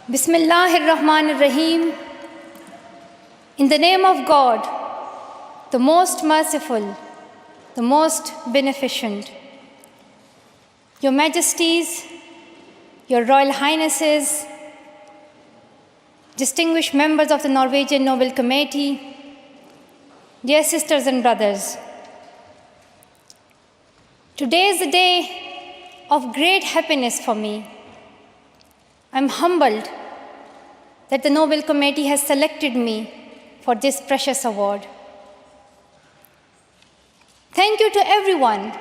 Bismillahirrahmanirrahim. In the name of God, the most merciful, the most beneficent. Your Majesties, Your Royal Highnesses, distinguished members of the Norwegian Nobel Committee, dear sisters and brothers, today is a day of great happiness for me. I'm humbled that the Nobel Committee has selected me for this precious award. Thank you to everyone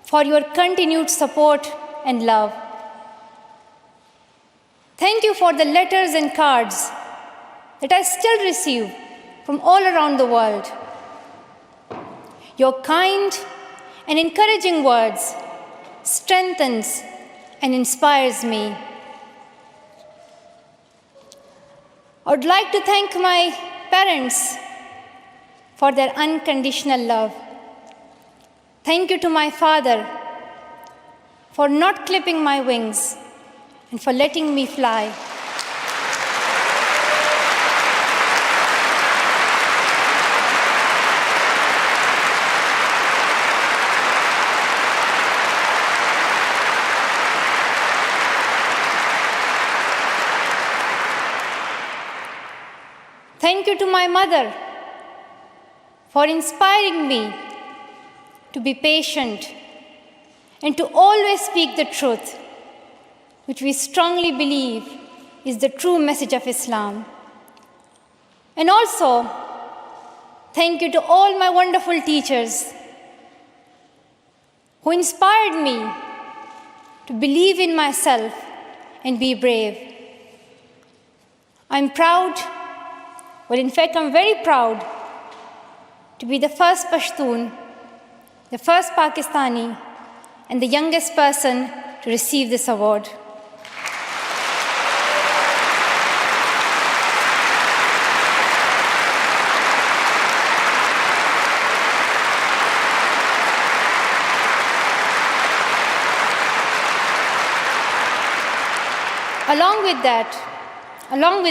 for your continued support and love. Thank you for the letters and cards that I still receive from all around the world. Your kind and encouraging words strengthens and inspires me. I would like to thank my parents for their unconditional love. Thank you to my father for not clipping my wings and for letting me fly. Thank you to my mother for inspiring me to be patient and to always speak the truth, which we strongly believe is the true message of Islam. And also, thank you to all my wonderful teachers who inspired me to believe in myself and be brave. I'm proud. Well, in fact, I'm very proud to be the first Pashtun, the first Pakistani, and the youngest person to receive this award. Along with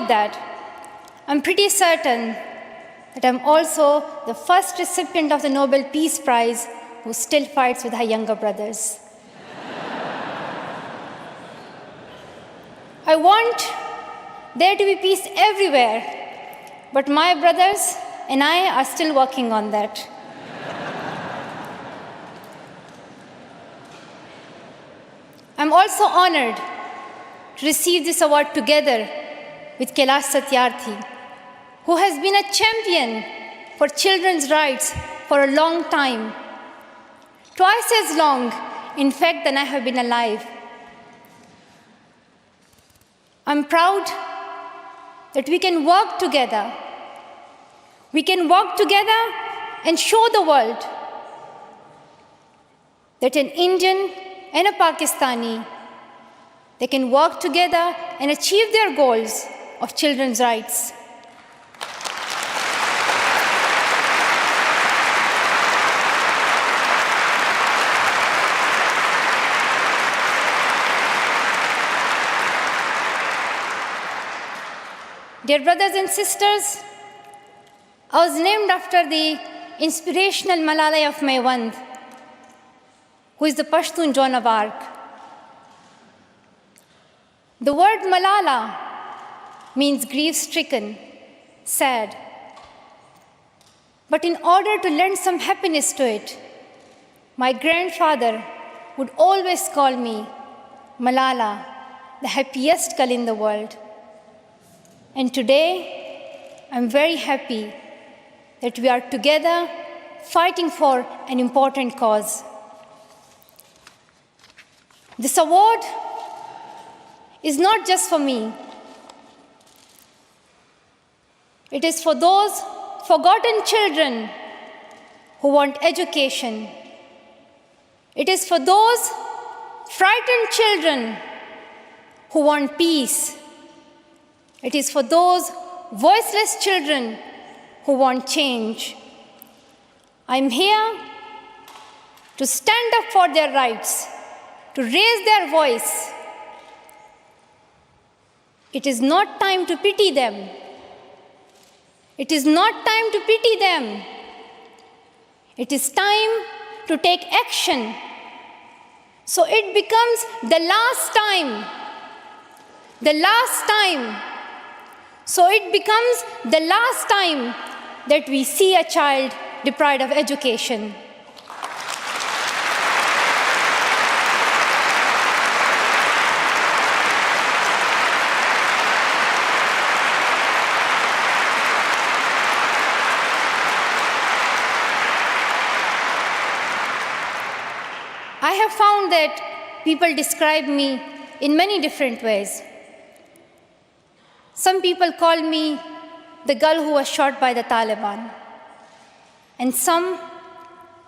that, I'm pretty certain that I'm also the first recipient of the Nobel Peace Prize who still fights with her younger brothers. I want there to be peace everywhere, but my brothers and I are still working on that. I'm also honored to receive this award together with Kailash Satyarthi, who has been a champion for children's rights for a long time, twice as long, in fact, than I have been alive. I'm proud that we can work together. We can work together and show the world that an Indian and a Pakistani, they can work together and achieve their goals of children's rights. Dear brothers and sisters, I was named after the inspirational Malala of Maiwand, who is the Pashtun Joan of Arc. The word Malala means grief-stricken, sad. But in order to lend some happiness to it, my grandfather would always call me Malala, the happiest girl in the world. And today, I'm very happy that we are together fighting for an important cause. This award is not just for me. It is for those forgotten children who want education. It is for those frightened children who want peace. It is for those voiceless children who want change. I'm here to stand up for their rights, to raise their voice, It is not time to pity them. It is not time to pity them. It is time to take action. So it becomes the last time. The last time. So it becomes the last time that we see a child deprived of education. I have found that people describe me in many different ways. Some people call me the girl who was shot by the Taliban, and some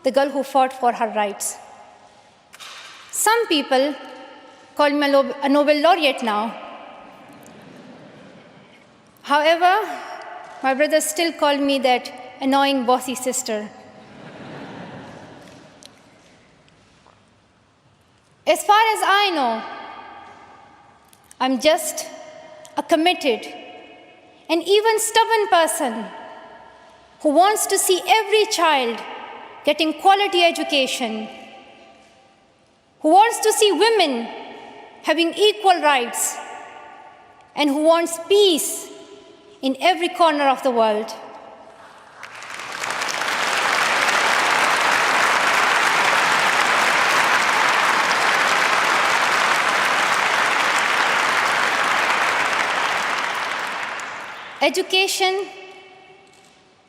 the girl who fought for her rights. Some people call me a Nobel laureate now. However, my brothers still call me that annoying bossy sister. As far as I know, I'm just a committed and even stubborn person who wants to see every child getting quality education, who wants to see women having equal rights, and who wants peace in every corner of the world. Education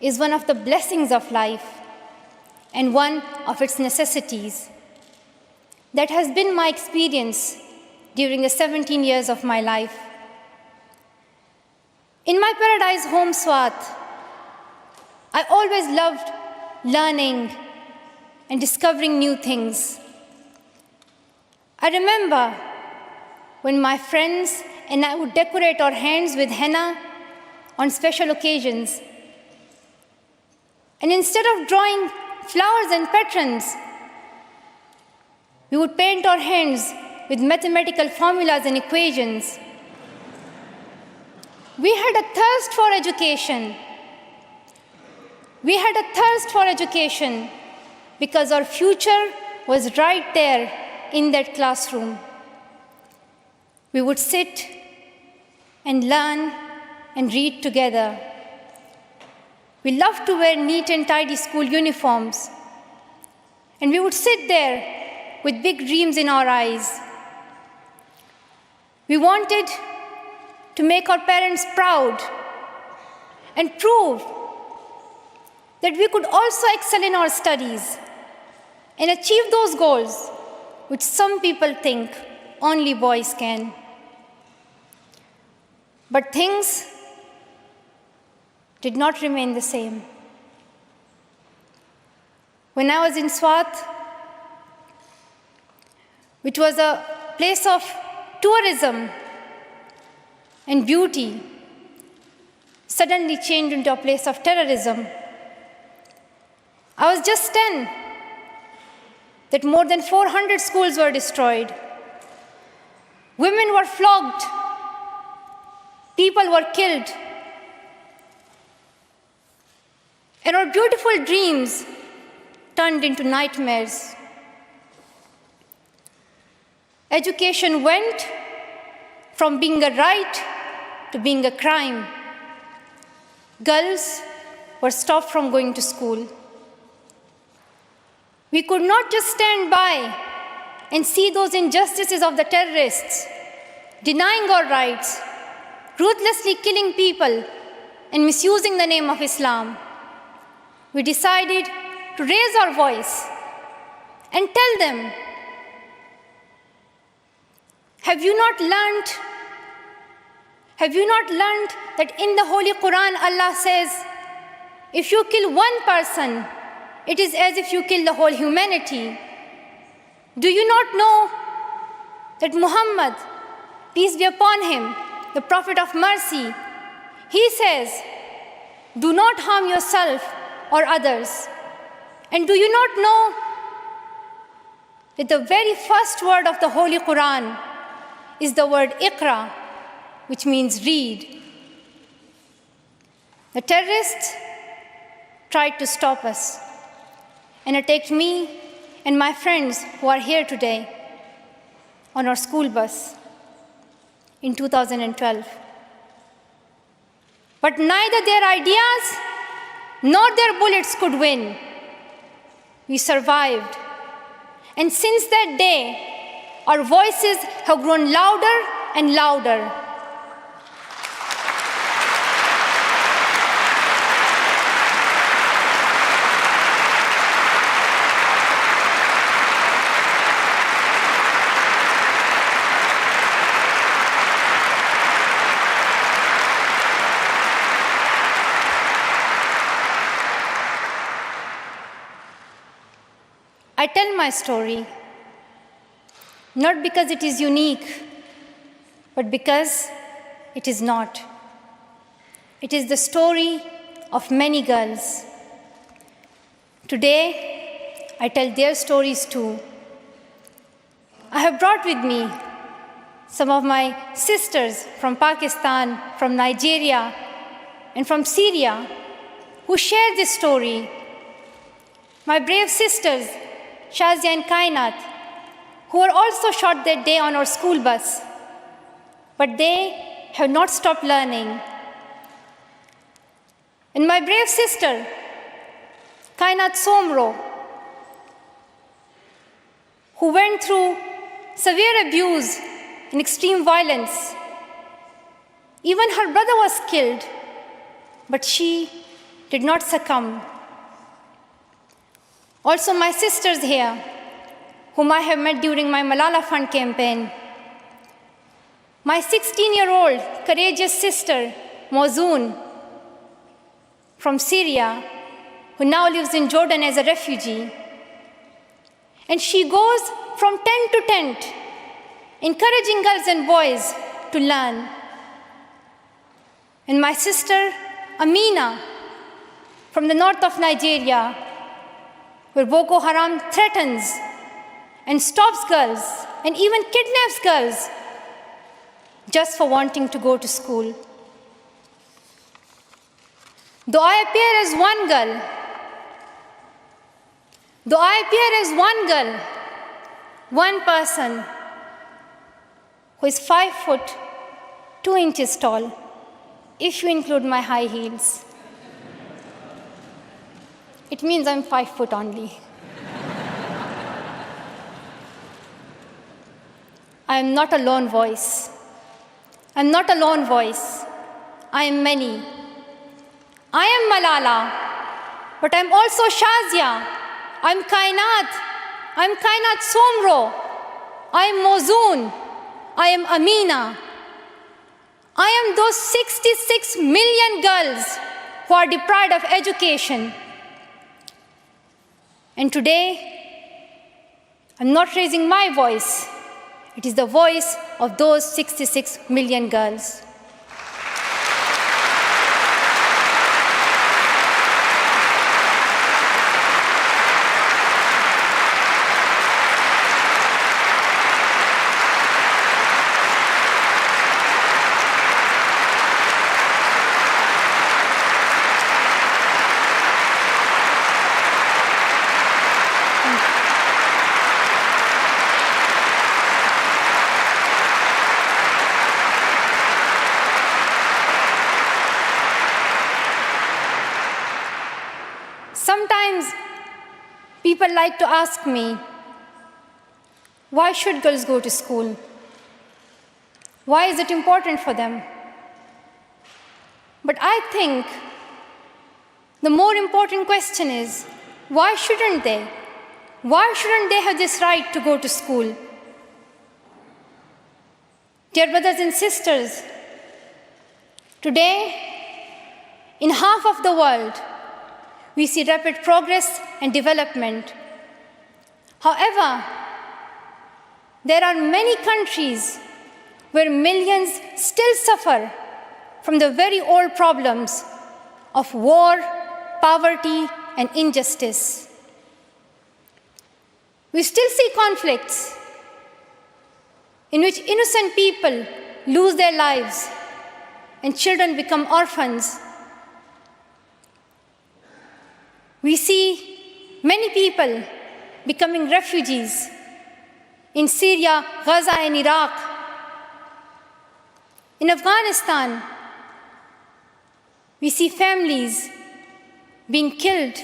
is one of the blessings of life and one of its necessities. That has been my experience during the 17 years of my life. In my paradise home, Swat, I always loved learning and discovering new things. I remember when my friends and I would decorate our hands with henna on special occasions. And instead of drawing flowers and patrons, we would paint our hands with mathematical formulas and equations. We had a thirst for education. We had a thirst for education because our future was right there in that classroom. We would sit and learn and read together. We loved to wear neat and tidy school uniforms. And we would sit there with big dreams in our eyes. We wanted to make our parents proud and prove that we could also excel in our studies and achieve those goals which some people think only boys can. But things did not remain the same. When I was in Swat, which was a place of tourism and beauty, suddenly changed into a place of terrorism. I was just 10, that more than 400 schools were destroyed. Women were flogged. People were killed. And our beautiful dreams turned into nightmares. Education went from being a right to being a crime. Girls were stopped from going to school. We could not just stand by and see those injustices of the terrorists, denying our rights, ruthlessly killing people, and misusing the name of Islam. We decided to raise our voice and tell them, have you not learned that in the Holy Quran Allah says, if you kill one person, it is as if you kill the whole humanity? Do you not know that Muhammad, peace be upon him, the Prophet of mercy, he says, do not harm yourself or others. And do you not know that the very first word of the Holy Quran is the word Iqra, which means read. The terrorists tried to stop us and attacked me and my friends who are here today on our school bus in 2012. But neither their ideas nor their bullets could win. We survived. And since that day, our voices have grown louder and louder. I tell my story not because it is unique, but because it is not. It is the story of many girls. Today, I tell their stories too. I have brought with me some of my sisters from Pakistan, from Nigeria, and from Syria who share this story. My brave sisters, Shazia and Kainat, who were also shot that day on our school bus, but they have not stopped learning. And my brave sister, Kainat Somro, who went through severe abuse and extreme violence. Even her brother was killed, but she did not succumb. Also my sisters here, whom I have met during my Malala Fund campaign. My 16-year-old courageous sister, Mozoon, from Syria, who now lives in Jordan as a refugee. And she goes from tent to tent, encouraging girls and boys to learn. And my sister, Amina, from the north of Nigeria, where Boko Haram threatens and stops girls and even kidnaps girls just for wanting to go to school. Though I appear as one girl, one person who is 5 foot 2 inches tall, if you include my high heels, it means I'm 5 foot only. I am not a lone voice. I'm not a lone voice. I am many. I am Malala, but I'm also Shazia. I'm Kainat. I'm Kainat Somro. I am Mozoon. I am Amina. I am those 66 million girls who are deprived of education. And today, I'm not raising my voice. It is the voice of those 66 million girls. Sometimes people like to ask me, why should girls go to school? Why is it important for them? But I think the more important question is, why shouldn't they? Why shouldn't they have this right to go to school? Dear brothers and sisters, today, in half of the world, we see rapid progress and development. However, there are many countries where millions still suffer from the very old problems of war, poverty, and injustice. We still see conflicts in which innocent people lose their lives and children become orphans. We see many people becoming refugees in Syria, Gaza, and Iraq. In Afghanistan, we see families being killed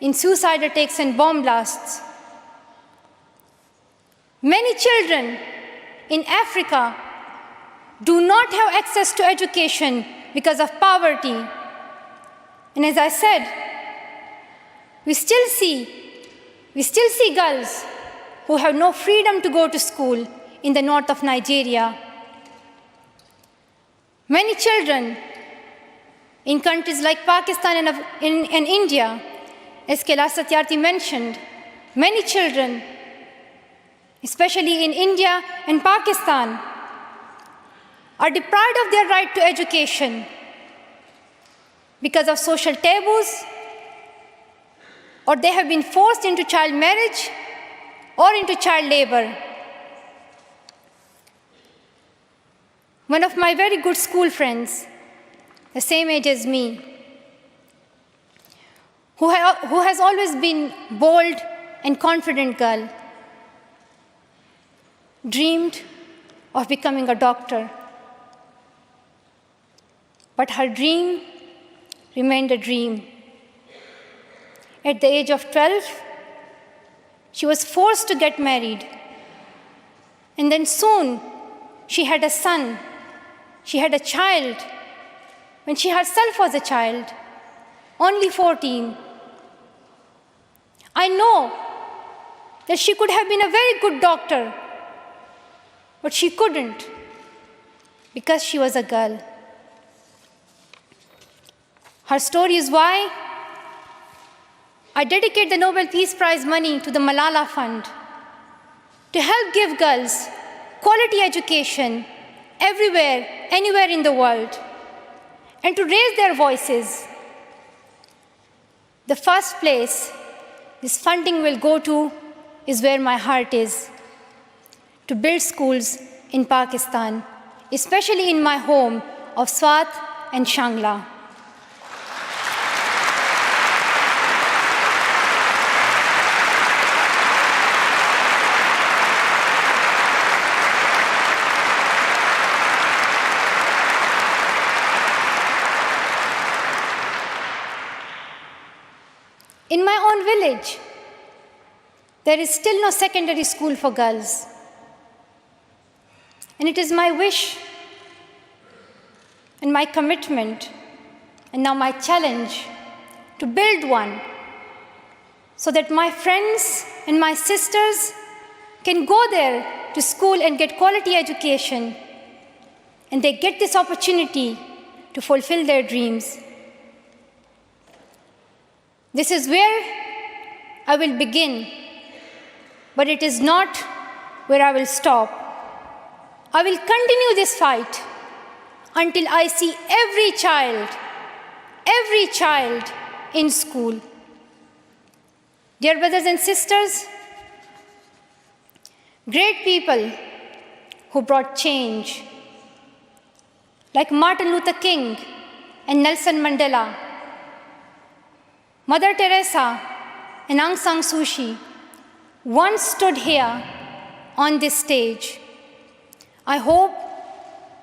in suicide attacks and bomb blasts. Many children in Africa do not have access to education because of poverty. And as I said, we still see girls who have no freedom to go to school in the north of Nigeria. Many children in countries like Pakistan and India, as Kailash Satyarthi mentioned, many children, especially in India and Pakistan, are deprived of their right to education because of social taboos, or they have been forced into child marriage or into child labor. One of my very good school friends, the same age as me, who has always been bold and confident girl, dreamed of becoming a doctor. But her dream remained a dream. At the age of 12, she was forced to get married. And then soon, she had a son. She had a child when she herself was a child, only 14. I know that she could have been a very good doctor, but she couldn't because she was a girl. Her story is why I dedicate the Nobel Peace Prize money to the Malala Fund to help give girls quality education everywhere, anywhere in the world, and to raise their voices. The first place this funding will go to is where my heart is, to build schools in Pakistan, especially in my home of Swat and Shangla. In my own village, there is still no secondary school for girls. And it is my wish and my commitment, and now my challenge, to build one so that my friends and my sisters can go there to school and get quality education, and they get this opportunity to fulfill their dreams. This is where I will begin, but it is not where I will stop. I will continue this fight until I see every child in school. Dear brothers and sisters, great people who brought change, like Martin Luther King and Nelson Mandela, Mother Teresa and Aung San Suu Kyi, once stood here on this stage. I hope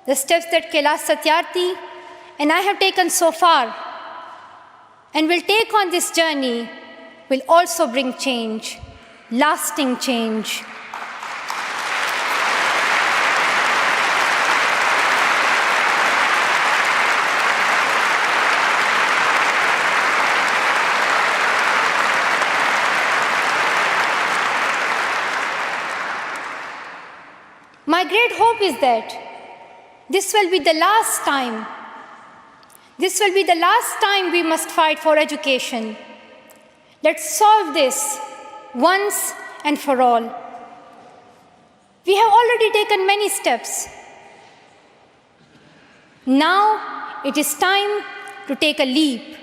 the steps that Kailash Satyarthi and I have taken so far and will take on this journey will also bring change, lasting change. My great hope is that this will be the last time. This will be the last time we must fight for education. Let's solve this once and for all. We have already taken many steps. Now it is time to take a leap.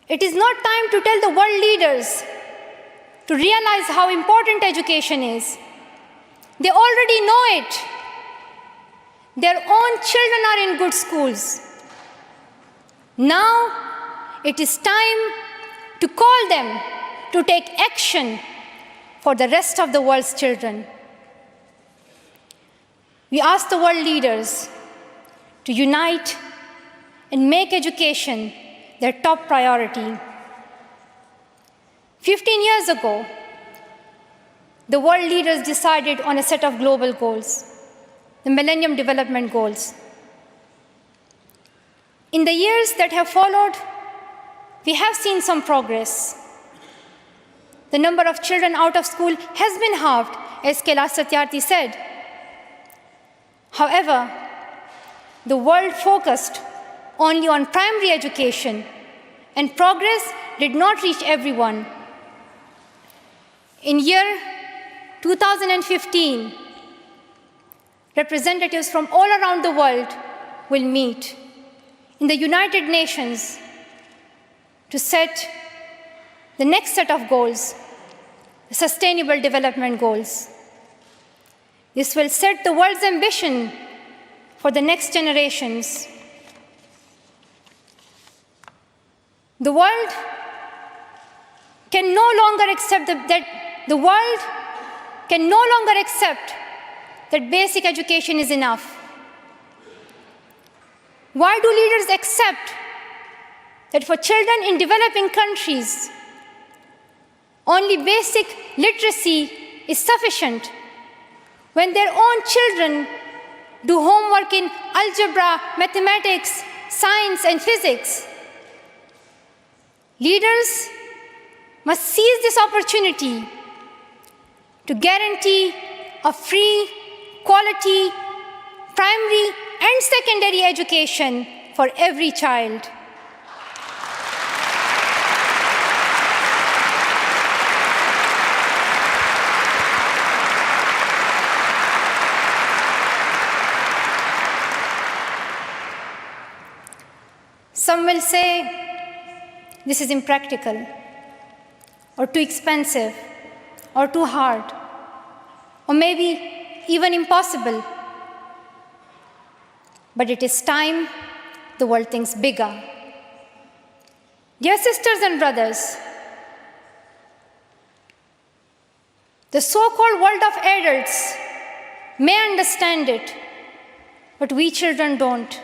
It is not time to tell the world leaders to realize how important education is. They already know it. Their own children are in good schools. Now it is time to call them to take action for the rest of the world's children. We ask the world leaders to unite and make education their top priority. 15 years ago, the world leaders decided on a set of global goals, the Millennium Development Goals. In the years that have followed, we have seen some progress. The number of children out of school has been halved, as Kailash Satyarthi said. However, the world focused only on primary education, and progress did not reach everyone. In year 2015, representatives from all around the world will meet in the United Nations to set the next set of goals, the Sustainable Development Goals. This will set the world's ambition for the next generations. The world can no longer accept that basic education is enough. Why do leaders accept that for children in developing countries, only basic literacy is sufficient when their own children do homework in algebra, mathematics, science, and physics? Leaders must seize this opportunity to guarantee a free, quality, primary and secondary education for every child. Some will say this is impractical, or too expensive, or too hard, or maybe even impossible. But it is time the world thinks bigger. Dear sisters and brothers, the so-called world of adults may understand it, but we children don't.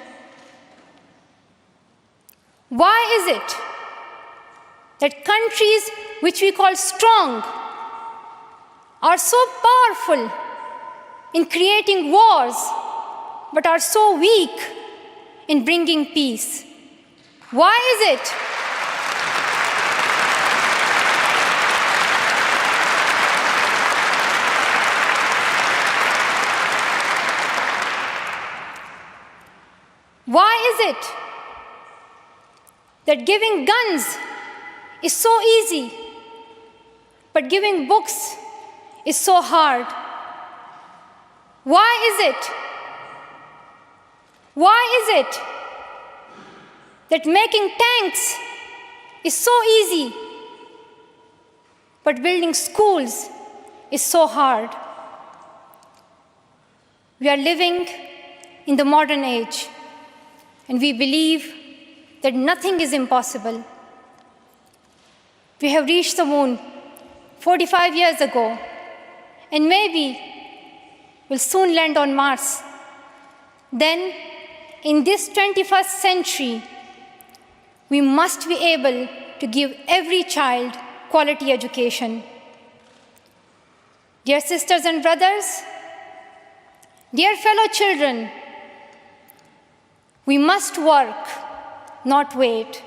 Why is it that countries which we call strong are so powerful in creating wars, but are so weak in bringing peace? Why is it? Why is it that giving guns is so easy, but giving books is so hard? Why is it? Why is it that making tanks is so easy, but building schools is so hard? We are living in the modern age, and we believe that nothing is impossible. We have reached the moon 45 years ago, and maybe we'll soon land on Mars. Then, in this 21st century, we must be able to give every child quality education. Dear sisters and brothers, dear fellow children, we must work, not wait.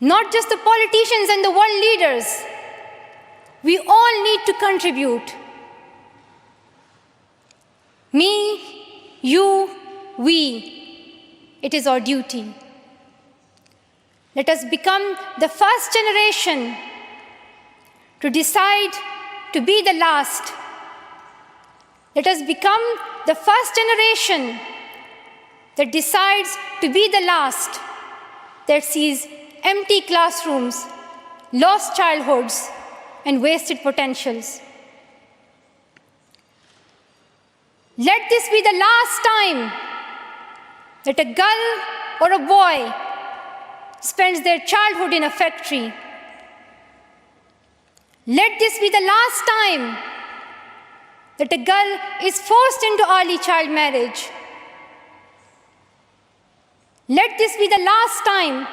Not just the politicians and the world leaders. We all need to contribute. Me, you, we. It is our duty. Let us become the first generation to decide to be the last. Let us become the first generation that decides to be the last, that sees empty classrooms, lost childhoods, and wasted potentials. Let this be the last time that a girl or a boy spends their childhood in a factory. Let this be the last time that a girl is forced into early child marriage. Let this be the last time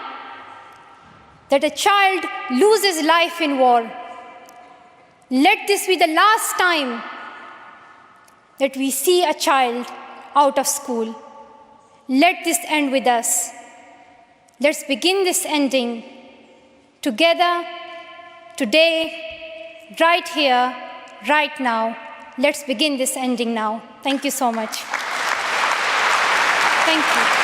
that a child loses life in war. Let this be the last time that we see a child out of school. Let this end with us. Let's begin this ending together, today, right here, right now. Let's begin this ending now. Thank you so much. Thank you.